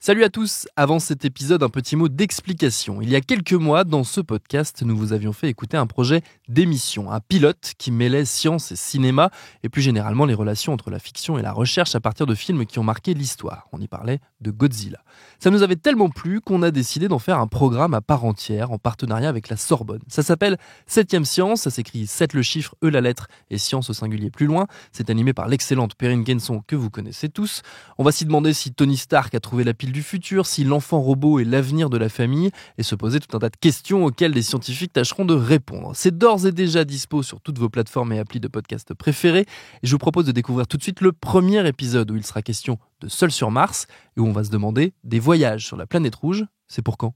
Salut à tous, avant cet épisode, un petit mot d'explication. Il y a quelques mois, dans ce podcast, nous vous avions fait écouter un projet d'émission, un pilote qui mêlait science et cinéma, et plus généralement les relations entre la fiction et la recherche à partir de films qui ont marqué l'histoire. On y parlait de Godzilla. Ça nous avait tellement plu qu'on a décidé d'en faire un programme à part entière, en partenariat avec la Sorbonne. Ça s'appelle 7e Science, ça s'écrit 7 le chiffre, E la lettre, et science au singulier plus loin. C'est animé par l'excellente Perrine Kenson, que vous connaissez tous. On va s'y demander si Tony Stark a trouvé la pile du futur, si l'enfant robot est l'avenir de la famille, et se poser tout un tas de questions auxquelles les scientifiques tâcheront de répondre. C'est d'ores et déjà dispo sur toutes vos plateformes et applis de podcast préférées, et je vous propose de découvrir tout de suite le premier épisode où il sera question de Seul sur Mars, et où on va se demander des voyages sur la planète rouge, c'est pour quand ?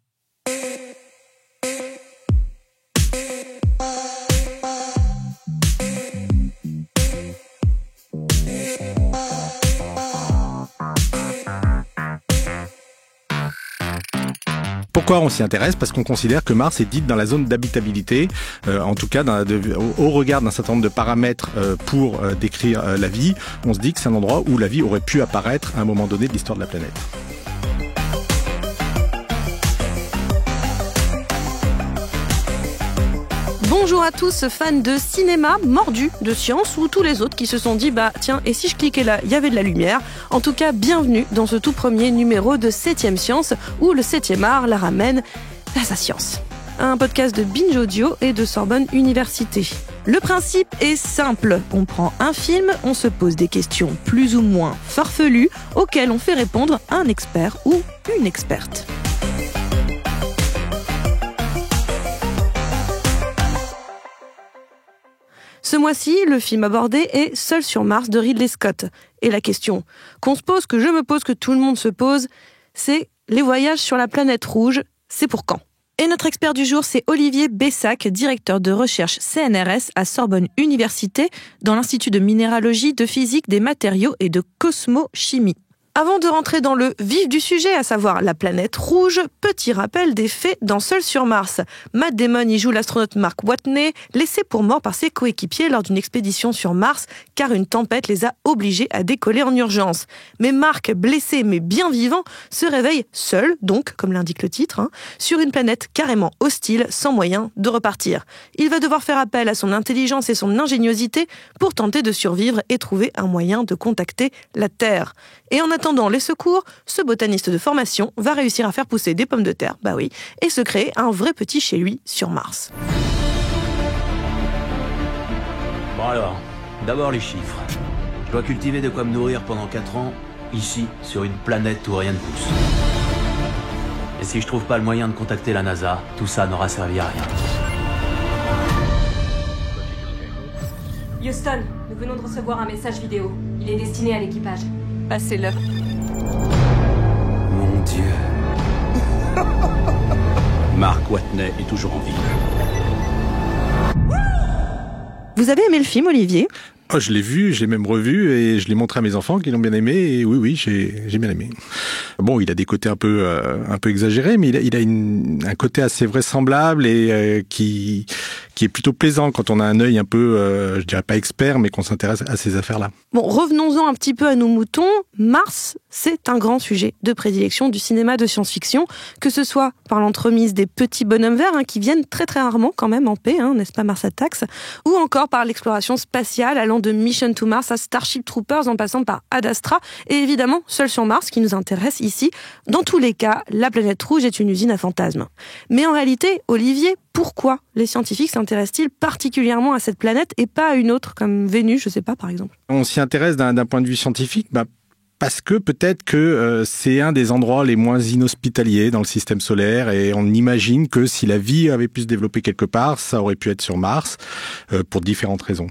Pourquoi on s'y intéresse ? Parce qu'on considère que Mars est dite dans la zone d'habitabilité, en tout cas au regard d'un certain nombre de paramètres pour décrire la vie. On se dit que c'est un endroit où la vie aurait pu apparaître à un moment donné de l'histoire de la planète. Bonjour à tous, fans de cinéma, mordus de science ou tous les autres qui se sont dit tiens, et si je cliquais là, il y avait de la lumière. En tout cas, bienvenue dans ce tout premier numéro de 7e Science où le 7e art la ramène à sa science. Un podcast de Binge Audio et de Sorbonne Université. Le principe est simple, on prend un film, on se pose des questions plus ou moins farfelues auxquelles on fait répondre un expert ou une experte. Ce mois-ci, le film abordé est Seul sur Mars de Ridley Scott. Et la question qu'on se pose, que je me pose, que tout le monde se pose, c'est les voyages sur la planète rouge, c'est pour quand ? Et notre expert du jour, c'est Olivier Bessac, directeur de recherche CNRS à Sorbonne Université, dans l'Institut de minéralogie, de physique des matériaux et de cosmochimie. Avant de rentrer dans le vif du sujet, à savoir la planète rouge, petit rappel des faits dans Seul sur Mars. Matt Damon y joue l'astronaute Mark Watney, laissé pour mort par ses coéquipiers lors d'une expédition sur Mars, car une tempête les a obligés à décoller en urgence. Mais Mark, blessé mais bien vivant, se réveille seul, donc, comme l'indique le titre, sur une planète carrément hostile, sans moyen de repartir. Il va devoir faire appel à son intelligence et son ingéniosité pour tenter de survivre et trouver un moyen de contacter la Terre. Et en attendant les secours, ce botaniste de formation va réussir à faire pousser des pommes de terre, et se créer un vrai petit chez lui sur Mars. Bon alors, d'abord les chiffres. Je dois cultiver de quoi me nourrir pendant 4 ans, ici, sur une planète où rien ne pousse. Et si je trouve pas le moyen de contacter la NASA, tout ça n'aura servi à rien. Houston, nous venons de recevoir un message vidéo. Il est destiné à l'équipage. Passez-le. Mon Dieu. Mark Watney est toujours en vie. Vous avez aimé le film, Olivier ? Oh, je l'ai vu, je l'ai même revu et je l'ai montré à mes enfants qui l'ont bien aimé. Et oui, j'ai bien aimé. Bon, il a des côtés un peu exagérés, mais il a un côté assez vraisemblable et qui est plutôt plaisant quand on a un œil un peu, je dirais pas expert, mais qu'on s'intéresse à ces affaires-là. Bon, revenons-en un petit peu à nos moutons. Mars, c'est un grand sujet de prédilection du cinéma de science-fiction, que ce soit par l'entremise des petits bonhommes verts qui viennent très très rarement quand même en paix, n'est-ce pas Mars Attacks, ou encore par l'exploration spatiale allant de Mission to Mars à Starship Troopers en passant par Ad Astra, et évidemment Seul sur Mars qui nous intéresse ici. Dans tous les cas, la planète rouge est une usine à fantasmes. Mais en réalité, Olivier, pourquoi les scientifiques s'intéressent-ils particulièrement à cette planète et pas à une autre, comme Vénus, je sais pas, par exemple ? On s'y intéresse d'un point de vue scientifique, parce que peut-être que c'est un des endroits les moins inhospitaliers dans le système solaire et on imagine que si la vie avait pu se développer quelque part, ça aurait pu être sur Mars pour différentes raisons.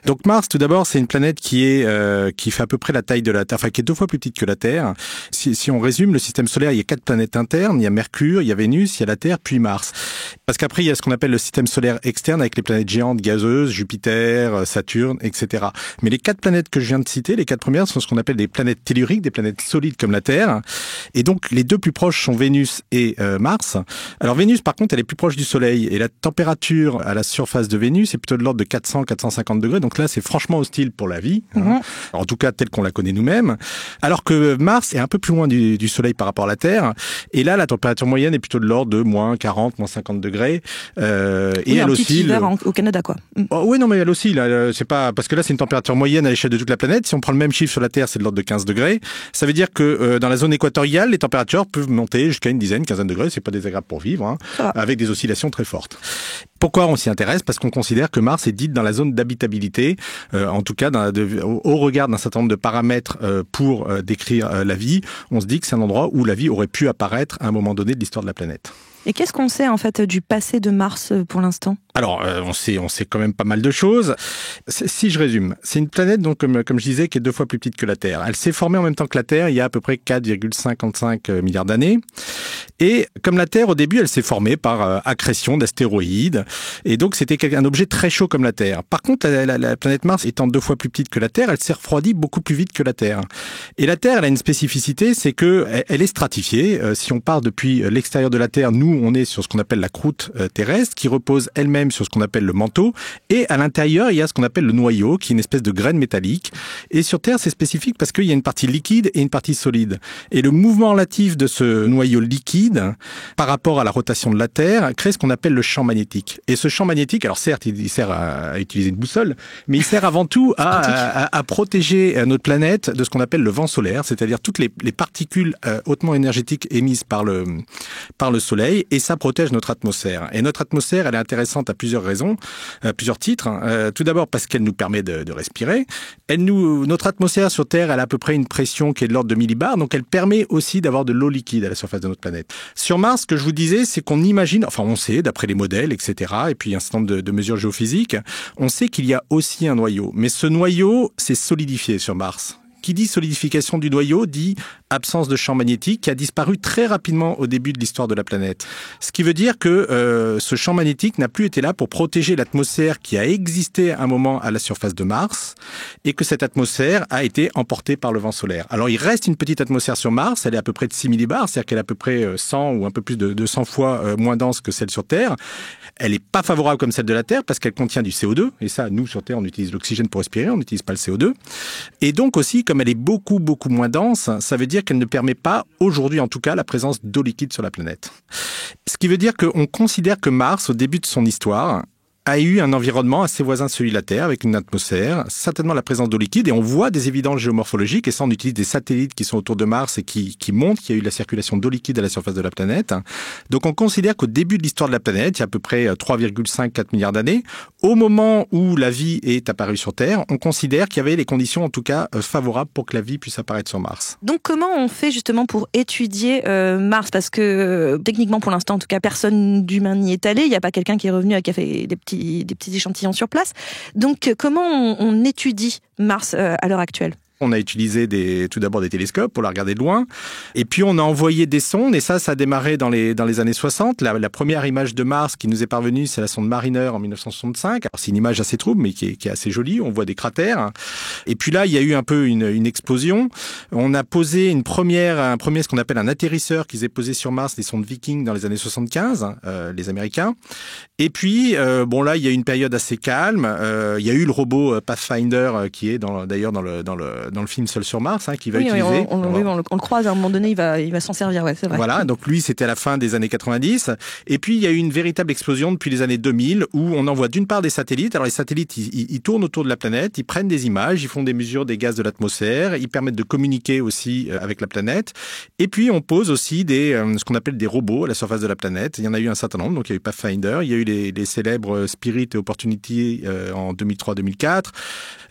Donc Mars, tout d'abord, c'est une planète qui fait à peu près la taille de la Terre, qui est 2 fois plus petite que la Terre. Si on résume le système solaire, il y a 4 planètes internes, il y a Mercure, il y a Vénus, il y a la Terre, puis Mars. Parce qu'après, il y a ce qu'on appelle le système solaire externe avec les planètes géantes gazeuses, Jupiter, Saturne, etc. Mais les 4 planètes que je viens de citer, les 4 premières, sont ce qu'on appelle des planètes telluriques, des planètes solides comme la Terre. Et donc, les deux plus proches sont Vénus et Mars. Alors, Vénus, par contre, elle est plus proche du Soleil. Et la température à la surface de Vénus est plutôt de l'ordre de 400-450 degrés. Donc là, c'est franchement hostile pour la vie. Hein. En tout cas, telle qu'on la connaît nous-mêmes. Alors que Mars est un peu plus loin du Soleil par rapport à la Terre. Et là, la température moyenne est plutôt de l'ordre de moins 40, moins 50 degrés. Et elle oscille. Au Canada, quoi. Oh, oui, non, mais elle aussi, là, c'est pas, parce que là, c'est une température moyenne à l'échelle de toute la planète. Si on prend le même chiffre sur la Terre, c'est de l'ordre de 15 degrés. Ça veut dire que dans la zone équatoriale, les températures peuvent monter jusqu'à une dizaine, quinzaine de degrés. C'est pas désagréable pour vivre, hein, avec des oscillations très fortes. Pourquoi on s'y intéresse? Parce qu'on considère que Mars est dite dans la zone d'habitabilité, en tout cas au regard d'un certain nombre de paramètres pour décrire la vie. On se dit que c'est un endroit où la vie aurait pu apparaître à un moment donné de l'histoire de la planète. Et qu'est-ce qu'on sait en fait du passé de Mars pour l'instant? Alors, on sait quand même pas mal de choses. Si je résume, c'est une planète donc comme je disais qui est 2 fois plus petite que la Terre. Elle s'est formée en même temps que la Terre il y a à peu près 4,55 milliards d'années. Et comme la Terre au début, elle s'est formée par accrétion d'astéroïdes. Et donc c'était un objet très chaud comme la Terre. Par contre, la planète Mars étant 2 fois plus petite que la Terre, elle s'est refroidie beaucoup plus vite que la Terre. Et la Terre, elle a une spécificité, c'est que elle est stratifiée. Si on part depuis l'extérieur de la Terre, nous on est sur ce qu'on appelle la croûte terrestre, qui repose elle-même sur ce qu'on appelle le manteau, et à l'intérieur, il y a ce qu'on appelle le noyau, qui est une espèce de graine métallique. Et sur Terre, c'est spécifique parce qu'il y a une partie liquide et une partie solide. Et le mouvement relatif de ce noyau liquide, par rapport à la rotation de la Terre, crée ce qu'on appelle le champ magnétique. Et ce champ magnétique, alors certes, il sert à utiliser une boussole, mais il sert avant tout à protéger notre planète de ce qu'on appelle le vent solaire, c'est-à-dire toutes les particules hautement énergétiques émises par le Soleil, et ça protège notre atmosphère. Et notre atmosphère, elle est intéressante à plusieurs raisons, plusieurs titres. Tout d'abord parce qu'elle nous permet de respirer. Notre atmosphère sur Terre, elle a à peu près une pression qui est de l'ordre de millibars, donc elle permet aussi d'avoir de l'eau liquide à la surface de notre planète. Sur Mars, ce que je vous disais, c'est qu'on imagine, enfin on sait, d'après les modèles, etc., et puis un certain nombre de mesures géophysiques, on sait qu'il y a aussi un noyau. Mais ce noyau s'est solidifié sur Mars. Qui dit solidification du noyau dit absence de champ magnétique qui a disparu très rapidement au début de l'histoire de la planète. Ce qui veut dire que ce champ magnétique n'a plus été là pour protéger l'atmosphère qui a existé à un moment à la surface de Mars et que cette atmosphère a été emportée par le vent solaire. Alors il reste une petite atmosphère sur Mars, elle est à peu près de 6 millibars, c'est-à-dire qu'elle est à peu près 100 ou un peu plus de 100 fois moins dense que celle sur Terre. Elle n'est pas favorable comme celle de la Terre parce qu'elle contient du CO2 et ça, nous sur Terre, on utilise l'oxygène pour respirer, on n'utilise pas le CO2. Et donc aussi, comme elle est beaucoup moins dense, ça veut dire qu'elle ne permet pas, aujourd'hui en tout cas, la présence d'eau liquide sur la planète. Ce qui veut dire qu'on considère que Mars, au début de son histoire, a eu un environnement assez voisin de celui de la Terre, avec une atmosphère, certainement la présence d'eau liquide, et on voit des évidences géomorphologiques, et ça on utilise des satellites qui sont autour de Mars et qui montrent qu'il y a eu la circulation d'eau liquide à la surface de la planète. Donc on considère qu'au début de l'histoire de la planète, il y a à peu près 3,5-4 milliards d'années, au moment où la vie est apparue sur Terre, on considère qu'il y avait les conditions en tout cas favorables pour que la vie puisse apparaître sur Mars. Donc comment on fait justement pour étudier Mars? Parce que techniquement pour l'instant en tout cas personne d'humain n'y est allé, il n'y a pas quelqu'un qui est revenu et qui a fait des petits échantillons sur place. Donc comment on étudie Mars à l'heure actuelle? On a utilisé tout d'abord des télescopes pour la regarder de loin. Et puis, on a envoyé des sondes. Et ça a démarré dans les années 60. La première image de Mars qui nous est parvenue, c'est la sonde Mariner en 1965. Alors, c'est une image assez trouble, mais qui est assez jolie. On voit des cratères. Et puis là, il y a eu un peu une explosion. On a posé un premier, ce qu'on appelle un atterrisseur qui s'est posé sur Mars, les sondes Viking dans les années 75, les Américains. Et puis, là, il y a eu une période assez calme. Il y a eu le robot Pathfinder qui est d'ailleurs dans le film Seul sur Mars, qui va utiliser. On le croise à un moment donné, il va s'en servir, ouais, c'est vrai. Voilà, donc lui, c'était à la fin des années 90. Et puis, il y a eu une véritable explosion depuis les années 2000 où on envoie d'une part des satellites. Alors, les satellites, ils tournent autour de la planète, ils prennent des images, ils font des mesures des gaz de l'atmosphère, ils permettent de communiquer aussi avec la planète. Et puis, on pose aussi ce qu'on appelle des robots à la surface de la planète. Il y en a eu un certain nombre. Donc, il y a eu Pathfinder, il y a eu les célèbres Spirit et Opportunity en 2003-2004.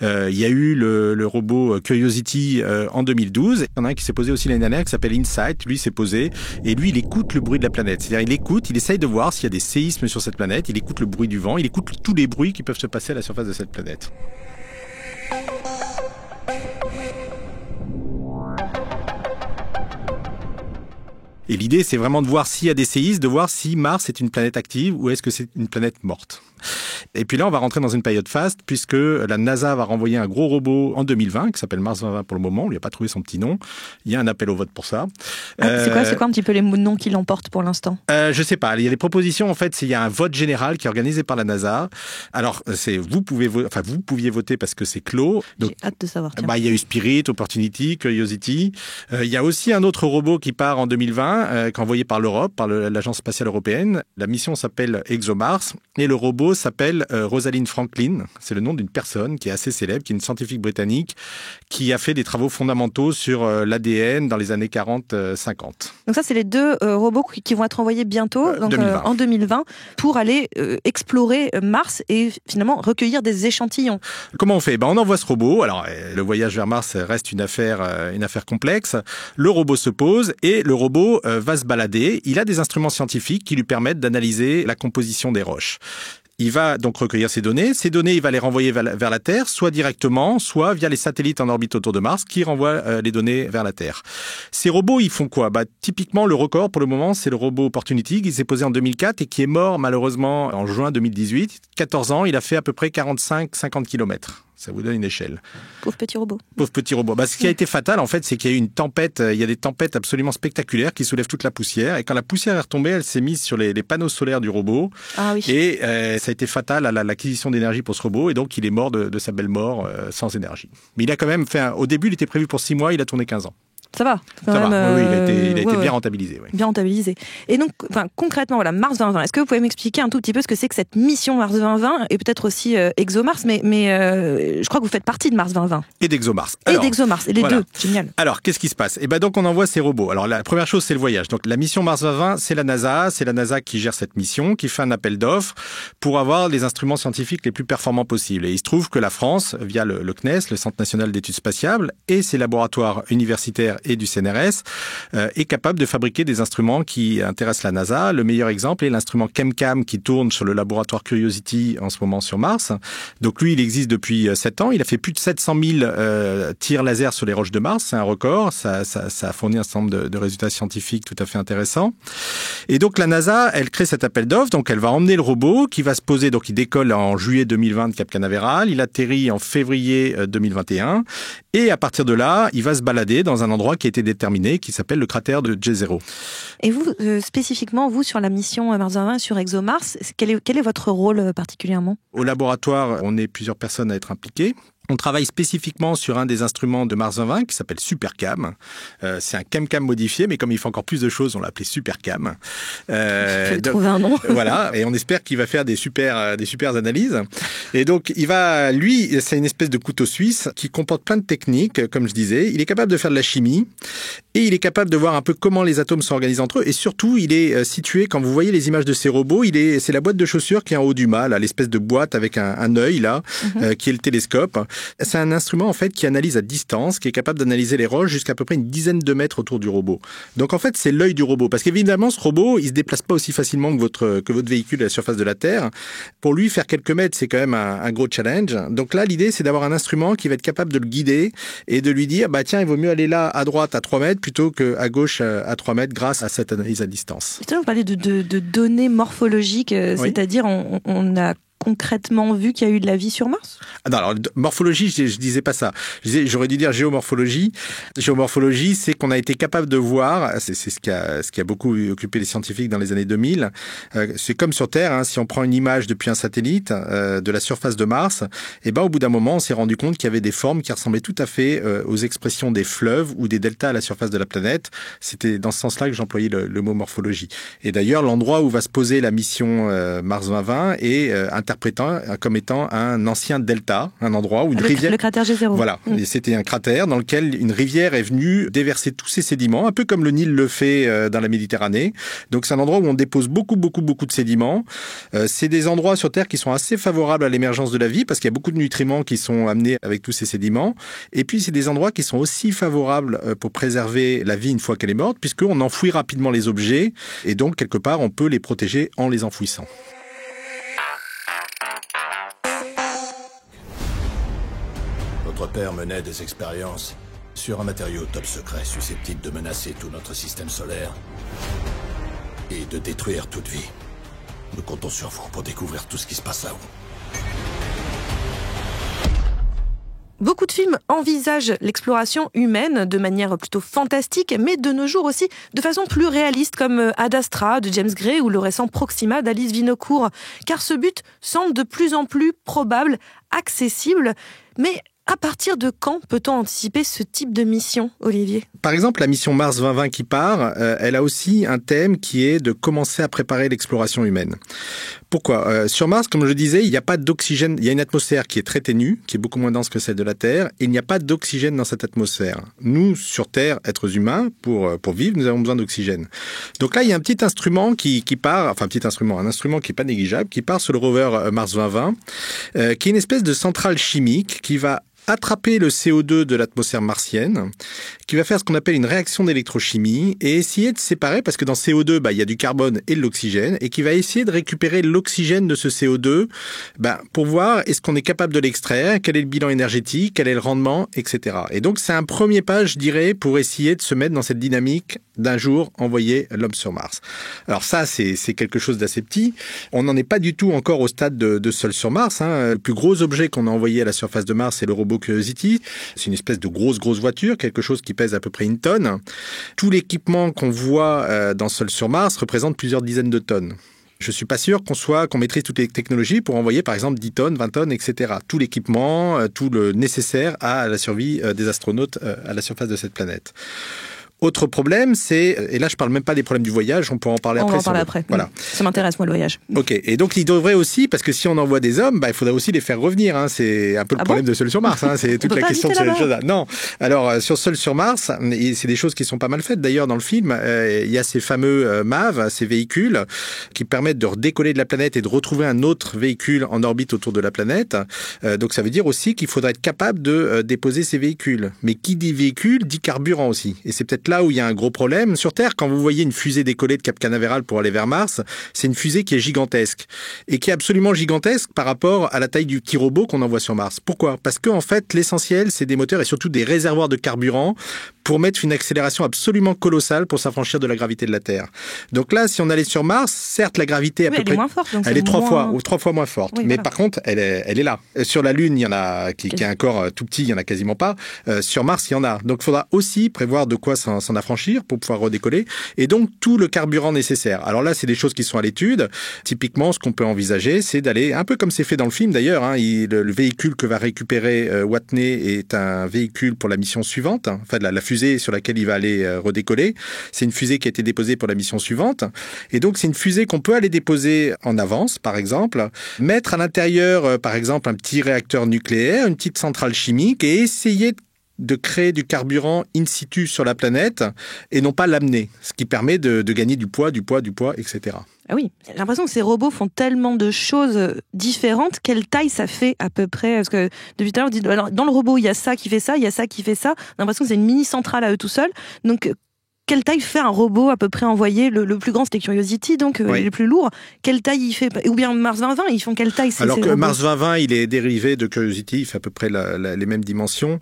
Il y a eu le robot Curiosity en 2012. Il y en a un qui s'est posé aussi l'année dernière qui s'appelle InSight. Lui s'est posé et lui il écoute le bruit de la planète. C'est-à-dire il essaye de voir s'il y a des séismes sur cette planète. Il écoute le bruit du vent. Il écoute tous les bruits qui peuvent se passer à la surface de cette planète. Et l'idée, c'est vraiment de voir s'il y a des séismes, de voir si Mars est une planète active ou est-ce que c'est une planète morte. Et puis là, on va rentrer dans une période faste puisque la NASA va renvoyer un gros robot en 2020 qui s'appelle Mars 2020 pour le moment. On lui a pas trouvé son petit nom. Il y a un appel au vote pour ça. C'est quoi un petit peu les noms qui l'emportent pour l'instant? Je sais pas. Il y a des propositions. En fait, il y a un vote général qui est organisé par la NASA. Alors, vous pouviez voter parce que c'est clos. Donc, j'ai hâte de savoir. Il y a eu Spirit, Opportunity, Curiosity. Il y a aussi un autre robot qui part en 2020, qui est envoyé par l'Europe, par l'Agence spatiale européenne. La mission s'appelle ExoMars et le robot s'appelle Rosalind Franklin. C'est le nom d'une personne qui est assez célèbre, qui est une scientifique britannique qui a fait des travaux fondamentaux sur l'ADN dans les années 40-50. Donc ça, c'est les deux robots qui vont être envoyés bientôt, donc, en 2020, pour aller explorer Mars et finalement recueillir des échantillons. Comment on fait ? On envoie ce robot. Alors, le voyage vers Mars reste une affaire complexe. Le robot se pose et le robot va se balader. Il a des instruments scientifiques qui lui permettent d'analyser la composition des roches. Il va donc recueillir ces données. Ces données, il va les renvoyer vers la Terre, soit directement, soit via les satellites en orbite autour de Mars qui renvoient les données vers la Terre. Ces robots, ils font quoi ? Typiquement, le record pour le moment, c'est le robot Opportunity qui s'est posé en 2004 et qui est mort malheureusement en juin 2018. 14 ans, il a fait à peu près 45-50 km. Ça vous donne une échelle. Pauvre petit robot. Pauvre petit robot. Ce qui a été fatal, en fait, c'est qu'il y a eu une tempête. Il y a des tempêtes absolument spectaculaires qui soulèvent toute la poussière. Et quand la poussière est retombée, elle s'est mise sur les panneaux solaires du robot. Ah oui. Et ça a été fatal à l'acquisition d'énergie pour ce robot. Et donc, il est mort de sa belle mort sans énergie. Mais il a quand même fait... Au début, il était prévu pour 6 mois. Il a tourné 15 ans. Ça va. Oui, il a été bien rentabilisé. Oui. Bien rentabilisé. Et donc, concrètement, Mars 2020, est-ce que vous pouvez m'expliquer un tout petit peu ce que c'est que cette mission Mars 2020 et peut-être aussi ExoMars, mais je crois que vous faites partie de Mars 2020. Et d'ExoMars. Et d'ExoMars, et les deux. Génial. Alors, qu'est-ce qui se passe ? Donc, on envoie ces robots. Alors, la première chose, c'est le voyage. Donc, la mission Mars 2020, c'est la NASA. C'est la NASA qui gère cette mission, qui fait un appel d'offres pour avoir les instruments scientifiques les plus performants possibles. Et il se trouve que la France, via le CNES, le Centre national d'études spatiales, et ses laboratoires universitaires et du CNRS, est capable de fabriquer des instruments qui intéressent la NASA. Le meilleur exemple est l'instrument ChemCam qui tourne sur le laboratoire Curiosity en ce moment sur Mars. Donc lui, il existe depuis 7 ans. Il a fait plus de 700 000 tirs laser sur les roches de Mars. C'est un record. Ça a fourni un certain nombre de résultats scientifiques tout à fait intéressants. Et donc la NASA, elle crée cet appel d'offres. Donc elle va emmener le robot qui va se poser. Donc il décolle en juillet 2020 de Cap Canaveral. Il atterrit en février 2021. Et à partir de là, il va se balader dans un endroit qui a été déterminé, qui s'appelle le cratère de Jezero. Et vous, spécifiquement, vous, sur la mission Mars 2020, sur ExoMars, quel est votre rôle particulièrement ? Au laboratoire, on est plusieurs personnes à être impliquées. On travaille spécifiquement sur un des instruments de Mars 2020 qui s'appelle SuperCam. C'est un ChemCam modifié, mais comme il fait encore plus de choses, on l'a appelé SuperCam. Je vais trouver un nom. Voilà, et on espère qu'il va faire des super analyses. Et donc, lui, c'est une espèce de couteau suisse qui comporte plein de techniques, comme je disais. Il est capable de faire de la chimie et il est capable de voir un peu comment les atomes sont organisés entre eux. Et surtout, il est situé, quand vous voyez les images de ces robots, c'est la boîte de chaussures qui est en haut du mât, là, l'espèce de boîte avec un œil, là, qui est le télescope. C'est un instrument en fait qui analyse à distance, qui est capable d'analyser les roches jusqu'à peu près une dizaine de mètres autour du robot. Donc en fait, c'est l'œil du robot, parce qu'évidemment, ce robot, il se déplace pas aussi facilement que votre véhicule à la surface de la Terre. Pour lui, faire quelques mètres, c'est quand même un gros challenge. Donc là, l'idée, c'est d'avoir un instrument qui va être capable de le guider et de lui dire, tiens, il vaut mieux aller là à droite à 3 mètres plutôt qu'à gauche à 3 mètres grâce à cette analyse à distance. Justement, vous parlez de données morphologiques, oui. C'est-à-dire on a concrètement vu qu'il y a eu de la vie sur Mars ? Non, alors morphologie, je disais pas ça. J'aurais dû dire géomorphologie. Géomorphologie, c'est qu'on a été capable de voir, c'est ce qui a beaucoup occupé les scientifiques dans les années 2000. C'est comme sur Terre, si on prend une image depuis un satellite de la surface de Mars, au bout d'un moment, on s'est rendu compte qu'il y avait des formes qui ressemblaient tout à fait aux expressions des fleuves ou des deltas à la surface de la planète. C'était dans ce sens-là que j'employais le mot morphologie. Et d'ailleurs, l'endroit où va se poser la mission Mars 2020 est interprétant comme étant un ancien delta, un endroit où une rivière... Le cratère Jezero. Voilà, et c'était un cratère dans lequel une rivière est venue déverser tous ses sédiments, un peu comme le Nil le fait dans la Méditerranée. Donc c'est un endroit où on dépose beaucoup de sédiments. C'est des endroits sur Terre qui sont assez favorables à l'émergence de la vie, parce qu'il y a beaucoup de nutriments qui sont amenés avec tous ces sédiments. Et puis c'est des endroits qui sont aussi favorables pour préserver la vie une fois qu'elle est morte, puisqu'on enfouit rapidement les objets, et donc quelque part on peut les protéger en les enfouissant. Notre père menait des expériences sur un matériau top secret susceptible de menacer tout notre système solaire et de détruire toute vie. Nous comptons sur vous pour découvrir tout ce qui se passe là-haut. Beaucoup de films envisagent l'exploration humaine de manière plutôt fantastique, mais de nos jours aussi de façon plus réaliste, comme Ad Astra de James Gray ou le récent Proxima d'Alice Vinocourt. Car ce but semble de plus en plus probable, accessible, mais à partir de quand peut-on anticiper ce type de mission, Olivier ? Par exemple, la mission Mars 2020 qui part, elle a aussi un thème qui est de commencer à préparer l'exploration humaine. Pourquoi ? Sur Mars, comme je le disais, il n'y a pas d'oxygène. Il y a une atmosphère qui est très ténue, qui est beaucoup moins dense que celle de la Terre, et il n'y a pas d'oxygène dans cette atmosphère. Nous, sur Terre, êtres humains, pour vivre, nous avons besoin d'oxygène. Donc là, il y a un petit instrument qui part, enfin un petit instrument, un instrument qui est pas négligeable, qui part sur le rover Mars 2020, qui est une espèce de centrale chimique qui va attraper le CO2 de l'atmosphère martienne, qui va faire ce qu'on appelle une réaction d'électrochimie et essayer de séparer, parce que dans CO2, il y a du carbone et de l'oxygène, et qui va essayer de récupérer l'oxygène de ce CO2 pour voir est-ce qu'on est capable de l'extraire, quel est le bilan énergétique, quel est le rendement, etc. Et donc c'est un premier pas, je dirais, pour essayer de se mettre dans cette dynamique d'un jour envoyer l'homme sur Mars. Alors ça, c'est quelque chose d'assez petit. On n'en est pas du tout encore au stade de seul sur Mars. Le plus gros objet qu'on a envoyé à la surface de Mars, c'est le robot Curiosity. C'est une espèce de grosse voiture, quelque chose qui pèse à peu près 1 tonne. Tout l'équipement qu'on voit dans Seul sur Mars représente plusieurs dizaines de tonnes. Je suis pas sûr qu'on maîtrise toutes les technologies pour envoyer par exemple 10 tonnes, 20 tonnes, etc. Tout l'équipement, tout le nécessaire à la survie des astronautes à la surface de cette planète. Autre problème, et là je parle même pas des problèmes du voyage, on pourra en parler après. On va en parler après. Voilà. Ça m'intéresse moi le voyage. Ok, et donc il devrait aussi, parce que si on envoie des hommes, il faudrait aussi les faire revenir. C'est un peu le problème de Seul sur Mars. C'est toute la question de ces choses-là. Non, alors sur Seul sur Mars, c'est des choses qui sont pas mal faites. D'ailleurs dans le film, il y a ces fameux MAV, ces véhicules qui permettent de redécoller de la planète et de retrouver un autre véhicule en orbite autour de la planète. Donc ça veut dire aussi qu'il faudrait être capable de déposer ces véhicules. Mais qui dit véhicule dit carburant aussi. Et c'est peut-être là où il y a un gros problème. Sur Terre, quand vous voyez une fusée décoller de Cap Canaveral pour aller vers Mars, c'est une fusée qui est gigantesque. Et qui est absolument gigantesque par rapport à la taille du petit robot qu'on envoie sur Mars. Pourquoi ? Parce que, en fait, l'essentiel, c'est des moteurs et surtout des réservoirs de carburant pour mettre une accélération absolument colossale pour s'affranchir de la gravité de la Terre. Donc là, si on allait sur Mars, certes, la gravité elle est moins forte. Donc elle est 3 fois moins forte. Oui, mais voilà. Par contre, elle est là. Sur la Lune, il y en a qui est un corps tout petit, il y en a quasiment pas. Sur Mars, il y en a. Donc il faudra aussi prévoir de quoi s'en affranchir pour pouvoir redécoller. Et donc tout le carburant nécessaire. Alors là, c'est des choses qui sont à l'étude. Typiquement, ce qu'on peut envisager, c'est d'aller, un peu comme c'est fait dans le film d'ailleurs, le véhicule que va récupérer Watney est un véhicule pour la mission suivante. Enfin, la fusée sur laquelle il va aller redécoller. C'est une fusée qui a été déposée pour la mission suivante. Et donc, c'est une fusée qu'on peut aller déposer en avance, par exemple, mettre à l'intérieur, par exemple, un petit réacteur nucléaire, une petite centrale chimique et essayer de créer du carburant in situ sur la planète et non pas l'amener. Ce qui permet de gagner du poids, etc. Ah oui, j'ai l'impression que ces robots font tellement de choses différentes. Quelle taille ça fait à peu près ? Parce que depuis tout à l'heure, on dit, alors, dans le robot, il y a ça qui fait ça, il y a ça qui fait ça. On a l'impression que c'est une mini-centrale à eux tout seuls. Donc, quelle taille fait un robot à peu près envoyé ? Le plus grand, c'était Curiosity, donc le plus lourd. Quelle taille il fait ? Ou bien Mars 2020, ils font quelle taille ? Alors que Mars 2020, il est dérivé de Curiosity, il fait à peu près les mêmes dimensions.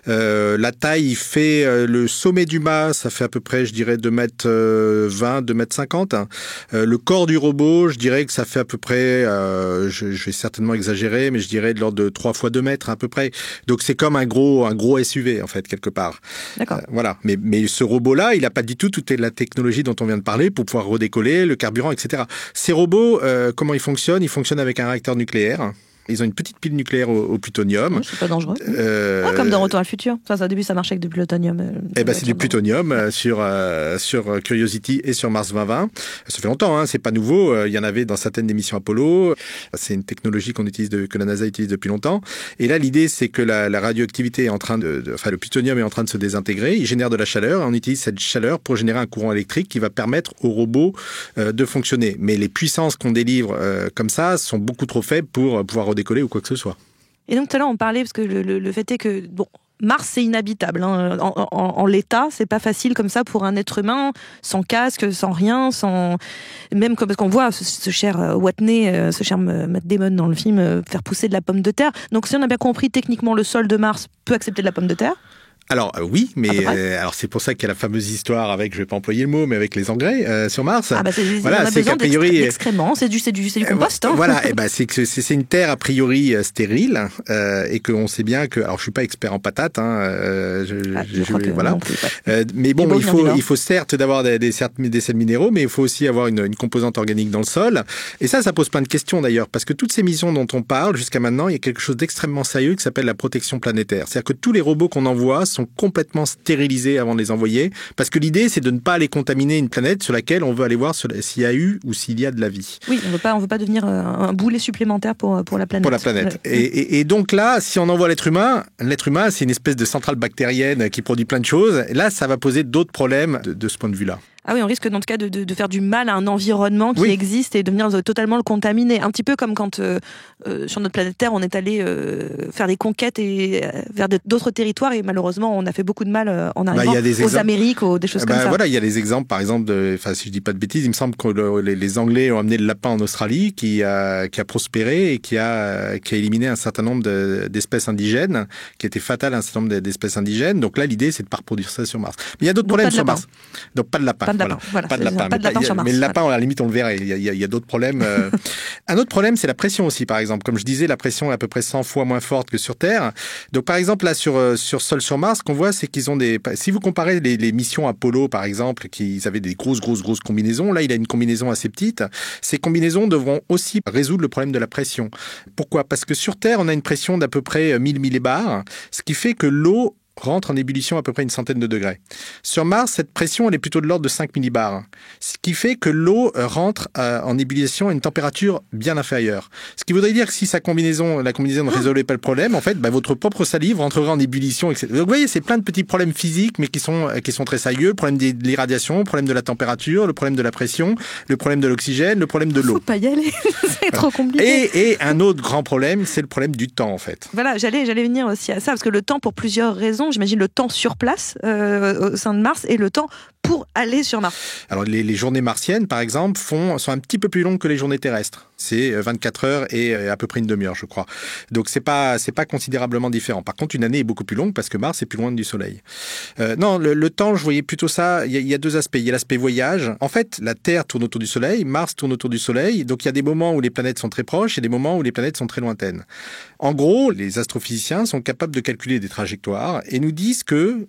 La taille, il fait le sommet du mât, ça fait à peu près, je dirais, 2,20 m, 2,50 m. Le corps du robot, je dirais que ça fait à peu près, je vais certainement exagérer, mais je dirais de l'ordre de 3 fois 2 mètres à peu près. Donc c'est comme un gros SUV, en fait, quelque part. D'accord. Voilà. Mais ce robot-là, il a pas du tout toute la technologie dont on vient de parler pour pouvoir redécoller, le carburant, etc. Ces robots, comment ils fonctionnent ? Ils fonctionnent avec un réacteur nucléaire. Ils ont une petite pile nucléaire au plutonium. C'est pas dangereux. Comme dans Retour à le futur. Ça, au début, ça marchait avec du plutonium. C'est du plutonium sur Curiosity et sur Mars 2020. Ça fait longtemps, c'est pas nouveau. Il y en avait dans certaines des missions Apollo. C'est une technologie que la NASA utilise depuis longtemps. Et là, l'idée, c'est que la radioactivité est en train le plutonium est en train de se désintégrer. Il génère de la chaleur et on utilise cette chaleur pour générer un courant électrique qui va permettre au robot de fonctionner. Mais les puissances qu'on délivre comme ça sont beaucoup trop faibles pour pouvoir redécoller ou quoi que ce soit. Et donc tout à l'heure on parlait, parce que le fait est que Mars c'est inhabitable, en l'état, c'est pas facile comme ça pour un être humain, sans casque, sans rien, même parce qu'on voit ce cher Watney, ce cher Matt Damon dans le film faire pousser de la pomme de terre. Donc si on a bien compris, techniquement le sol de Mars peut accepter de la pomme de terre. Alors oui, mais alors c'est pour ça qu'il y a la fameuse histoire avec, je vais pas employer le mot, mais avec les engrais sur Mars. Ah bah voilà, c'est qu'a priori d'excréments, c'est du compost. Hein. Voilà, et ben c'est que c'est une terre a priori stérile et qu'on sait bien que, alors je suis pas expert en patates, voilà. Mais bon, il faut certes d'avoir des sels minéraux, mais il faut aussi avoir une composante organique dans le sol. Et ça pose plein de questions d'ailleurs, parce que toutes ces missions dont on parle jusqu'à maintenant, il y a quelque chose d'extrêmement sérieux qui s'appelle la protection planétaire. C'est-à-dire que tous les robots qu'on envoie sont complètement stérilisés avant de les envoyer, parce que l'idée c'est de ne pas aller contaminer une planète sur laquelle on veut aller voir s'il y a eu ou s'il y a de la vie. Oui, on veut pas devenir un boulet supplémentaire pour la planète. Pour la planète. Et donc là, si on envoie l'être humain c'est une espèce de centrale bactérienne qui produit plein de choses. Et là, ça va poser d'autres problèmes de ce point de vue-là. Ah oui, on risque dans tout cas de faire du mal à un environnement qui existe et de venir totalement le contaminer. Un petit peu comme quand sur notre planète Terre, on est allé faire des conquêtes vers d'autres territoires et malheureusement, on a fait beaucoup de mal en arrivant aux Amériques ou des choses comme ça. Voilà, il y a des exemples, par exemple, si je dis pas de bêtises, il me semble que les Anglais ont amené le lapin en Australie qui a prospéré et qui a éliminé un certain nombre d'espèces indigènes, qui était fatal à un certain nombre d'espèces indigènes. Donc là, l'idée, c'est de pas reproduire ça sur Mars. Mais il y a d'autres problèmes sur Mars. Donc pas de lapin. Voilà, pas de lapin sur Mars. Mais le lapin, à la limite, on le verrait. Il y a d'autres problèmes. Un autre problème, c'est la pression aussi, par exemple. Comme je disais, la pression est à peu près 100 fois moins forte que sur Terre. Donc, par exemple, là, sur sur Mars, ce qu'on voit, c'est qu'ils ont si vous comparez les missions Apollo, par exemple, qu'ils avaient des grosses combinaisons, là, il a une combinaison assez petite. Ces combinaisons devront aussi résoudre le problème de la pression. Pourquoi? Parce que sur Terre, on a une pression d'à peu près 1000 millibars, ce qui fait que l'eau rentre en ébullition à peu près une centaine de degrés. Sur Mars, cette pression, elle est plutôt de l'ordre de 5 millibars, ce qui fait que l'eau rentre en ébullition à une température bien inférieure. Ce qui voudrait dire que si la combinaison ne résolvait pas le problème, en fait, votre propre salive rentrerait en ébullition, etc. Donc, vous voyez, c'est plein de petits problèmes physiques, mais qui sont très sérieux. Le problème de l'irradiation, le problème de la température, le problème de la pression, le problème de l'oxygène, le problème de l'eau. Faut pas y aller, c'est trop compliqué. Et un autre grand problème, c'est le problème du temps, en fait. Voilà, j'allais venir aussi à ça, parce que le temps, pour plusieurs raisons, j'imagine le temps sur place au sein de Mars et le temps pour aller sur Mars. Alors les journées martiennes, par exemple, sont un petit peu plus longues que les journées terrestres. C'est 24 heures et à peu près une demi-heure, je crois. Donc c'est pas considérablement différent. Par contre, une année est beaucoup plus longue parce que Mars est plus loin du Soleil. Non, le temps, je voyais plutôt ça. Il y a deux aspects. Il y a l'aspect voyage. En fait, la Terre tourne autour du Soleil, Mars tourne autour du Soleil. Donc il y a des moments où les planètes sont très proches et des moments où les planètes sont très lointaines. En gros, les astrophysiciens sont capables de calculer des trajectoires et nous disent que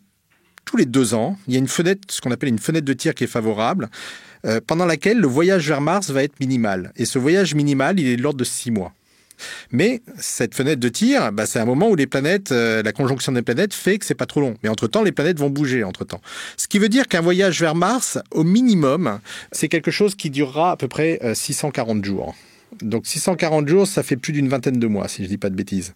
tous les 2 ans, il y a une fenêtre, ce qu'on appelle une fenêtre de tir qui est favorable, pendant laquelle le voyage vers Mars va être minimal. Et ce voyage minimal, il est de l'ordre de 6 mois. Mais cette fenêtre de tir, c'est un moment où les planètes, la conjonction des planètes fait que c'est pas trop long. Mais entre-temps, les planètes vont bouger entre-temps. Ce qui veut dire qu'un voyage vers Mars, au minimum, c'est quelque chose qui durera à peu près 640 jours. Donc 640 jours, ça fait plus d'une vingtaine de mois, si je dis pas de bêtises.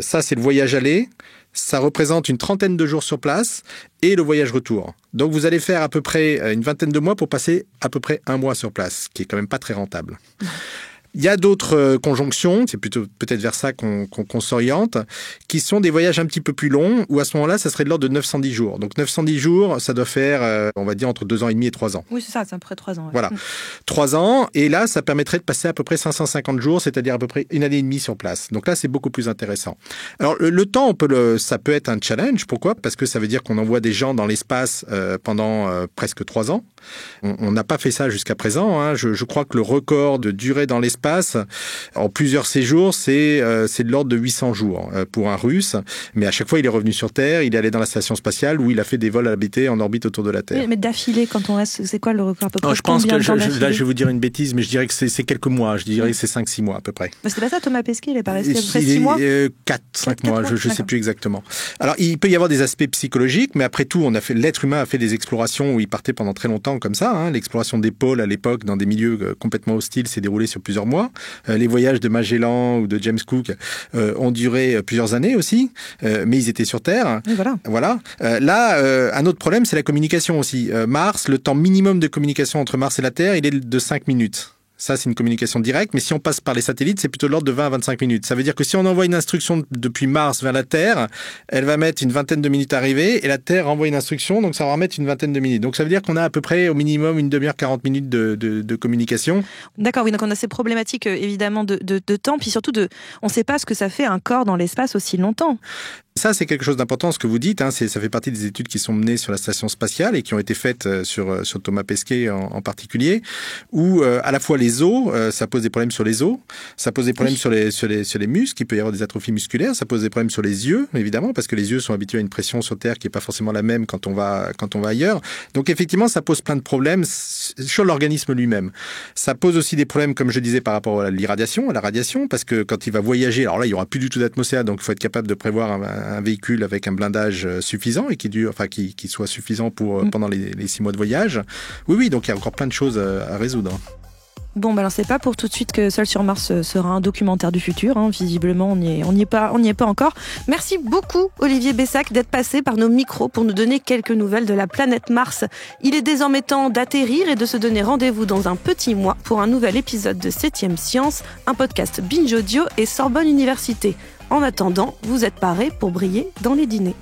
Ça, c'est le voyage aller. Ça représente une trentaine de jours sur place et le voyage retour. Donc vous allez faire à peu près une vingtaine de mois pour passer à peu près 1 mois sur place, ce qui est quand même pas très rentable. Il y a d'autres conjonctions, c'est plutôt peut-être vers ça qu'on s'oriente, qui sont des voyages un petit peu plus longs, où à ce moment-là, ça serait de l'ordre de 910 jours. Donc 910 jours, ça doit faire, on va dire, entre 2 ans et demi et 3 ans. Oui, c'est ça, c'est à peu près 3 ans. Ouais. Voilà, 3 ans, et là, ça permettrait de passer à peu près 550 jours, c'est-à-dire à peu près 1 année et demie sur place. Donc là, c'est beaucoup plus intéressant. Alors le temps, ça peut être un challenge. Pourquoi? Parce que ça veut dire qu'on envoie des gens dans l'espace pendant presque 3 ans. On n'a pas fait ça jusqu'à présent. Hein. Je crois que le record de durée dans l'espace, en plusieurs séjours, c'est de l'ordre de 800 jours pour un Russe. Mais à chaque fois, il est revenu sur Terre, il est allé dans la station spatiale où il a fait des vols habités en orbite autour de la Terre. Mais d'affilée, quand on reste, c'est quoi le record à peu près? Je pense que là, je vais vous dire une bêtise, mais je dirais que c'est quelques mois. Je dirais que c'est 5-6 mois à peu près. Mais c'était pas ça, Thomas Pesquet, il est pas resté à peu près 6 mois 4-5 mois, je ne sais plus exactement. Alors, il peut y avoir des aspects psychologiques, mais après tout, l'être humain a fait des explorations où il partait pendant très longtemps comme ça. Hein. L'exploration des pôles à l'époque, dans des milieux complètement hostiles, s'est déroulée sur plusieurs mois. Les voyages de Magellan ou de James Cook ont duré plusieurs années aussi, mais ils étaient sur Terre. Et voilà. Là, un autre problème, c'est la communication aussi. Mars, le temps minimum de communication entre Mars et la Terre, il est de 5 minutes. Ça, c'est une communication directe, mais si on passe par les satellites, c'est plutôt de l'ordre de 20 à 25 minutes. Ça veut dire que si on envoie une instruction depuis Mars vers la Terre, elle va mettre une vingtaine de minutes à arriver, et la Terre envoie une instruction, donc ça va mettre une vingtaine de minutes. Donc ça veut dire qu'on a à peu près au minimum une demi-heure, 40 minutes de communication. D'accord, oui, donc on a ces problématiques évidemment de temps, puis surtout on ne sait pas ce que ça fait un corps dans l'espace aussi longtemps. Ça, c'est quelque chose d'important, ce que vous dites. Ça fait partie des études qui sont menées sur la station spatiale et qui ont été faites sur Thomas Pesquet en particulier, où à la fois les os, ça pose des problèmes sur les os, ça pose des problèmes sur les muscles, il peut y avoir des atrophies musculaires, ça pose des problèmes sur les yeux, évidemment, parce que les yeux sont habitués à une pression sur Terre qui est pas forcément la même quand on va ailleurs. Donc effectivement, ça pose plein de problèmes sur l'organisme lui-même. Ça pose aussi des problèmes, comme je disais, par rapport à l'irradiation, à la radiation, parce que quand il va voyager, alors là, il y aura plus du tout d'atmosphère, donc il faut être capable de prévoir un véhicule avec un blindage suffisant et qui soit suffisant pour pendant les 6 mois de voyage. Oui, donc il y a encore plein de choses à résoudre. Bon, alors c'est pas pour tout de suite que Seul sur Mars sera un documentaire du futur. Visiblement, on n'y est pas encore. Merci beaucoup, Olivier Bessac, d'être passé par nos micros pour nous donner quelques nouvelles de la planète Mars. Il est désormais temps d'atterrir et de se donner rendez-vous dans un petit mois pour un nouvel épisode de 7e Science, un podcast Binge Audio et Sorbonne Université. En attendant, vous êtes parés pour briller dans les dîners.